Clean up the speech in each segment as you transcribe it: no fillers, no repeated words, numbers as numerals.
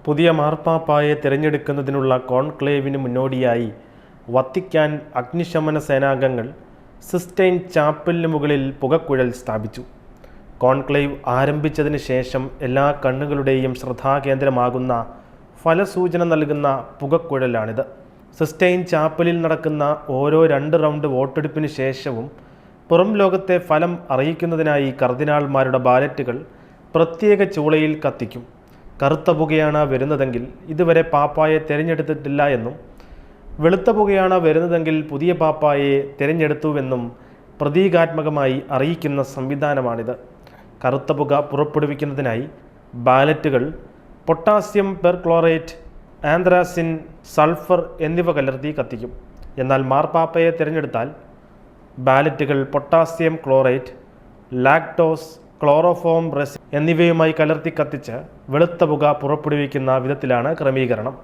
പുതിയ മാർപ്പാപ്പായെ തിരഞ്ഞെടുക്കുന്നതിനുള്ള കോൺക്ലേവിന് മുന്നോടിയായി വത്തിക്കാൻ അഗ്നിശമന സേനാംഗങ്ങൾ സിസ്റ്റൈൻ ചാപ്പലിന് മുകളിൽ പുകക്കുഴൽ സ്ഥാപിച്ചു. കോൺക്ലേവ് ആരംഭിച്ചതിന് ശേഷം എല്ലാ കണ്ണുകളുടെയും ശ്രദ്ധാകേന്ദ്രമാകുന്ന ഫലസൂചന നൽകുന്ന പുകക്കുഴലാണിത്. സിസ്റ്റൈൻ ചാപ്പലിൽ നടക്കുന്ന ഓരോ 2 റൗണ്ട് വോട്ടെടുപ്പിന് ശേഷവും പുറം ലോകത്തെ ഫലം അറിയിക്കുന്നതിനായി കർദിനാൾമാരുടെ ബാലറ്റുകൾ പ്രത്യേക ചൂളയിൽ കത്തിക്കും. കറുത്ത പുകയാണ് വരുന്നതെങ്കിൽ ഇതുവരെ പാപ്പായെ തിരഞ്ഞെടുത്തിട്ടില്ല എന്നും, വെളുത്ത പുകയാണ് വരുന്നതെങ്കിൽ പുതിയ പാപ്പായെ തിരഞ്ഞെടുത്തുവെന്നും പ്രതീകാത്മകമായി അറിയിക്കുന്ന സംവിധാനമാണിത്. കറുത്ത പുക പുറപ്പെടുവിക്കുന്നതിനായി ബാലറ്റുകൾ പൊട്ടാസ്യം പെർക്ലോറേറ്റ്, ആന്ത്രാസിൻ, സൾഫർ എന്നിവ കലർത്തി കത്തിക്കും. എന്നാൽ മാർപ്പാപ്പയെ തിരഞ്ഞെടുത്താൽ ബാലറ്റുകൾ potassium chlorate, lactose, chloroform resin എന്നിവയുമായി കലർത്തി കത്തിച്ച് വെളുത്ത പുക പുറപ്പെടുവിക്കുന്ന വിധത്തിലാണ് ക്രമീകരണം.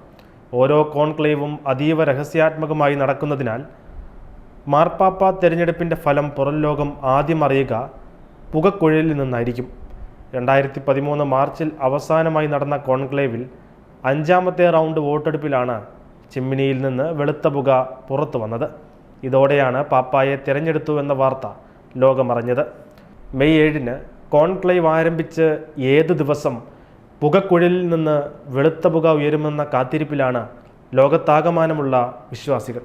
ഓരോ കോൺക്ലേവും അതീവ രഹസ്യാത്മകമായി നടക്കുന്നതിനാൽ മാർപ്പാപ്പ തിരഞ്ഞെടുപ്പിൻ്റെ ഫലം പുറം ലോകം ആദ്യം അറിയുക പുകക്കുഴലിൽ നിന്നായിരിക്കും. 2013 മാർച്ചിൽ അവസാനമായി നടന്ന കോൺക്ലേവിൽ 5ാമത്തെ റൗണ്ട് വോട്ടെടുപ്പിലാണ് ചിമ്മിനിയിൽ നിന്ന് വെളുത്ത പുക പുറത്തു വന്നത്. ഇതോടെയാണ് പാപ്പായെ തിരഞ്ഞെടുത്തുവെന്ന വാർത്ത ലോകമറിഞ്ഞത്. മെയ് 7 കോൺക്ലേവ് ആരംഭിച്ച് ഏത് ദിവസം പുകക്കുഴലിൽ നിന്ന് വെളുത്ത പുക ഉയരുമെന്ന കാത്തിരിപ്പിലാണ് ലോകത്താകമാനമുള്ള വിശ്വാസികൾ.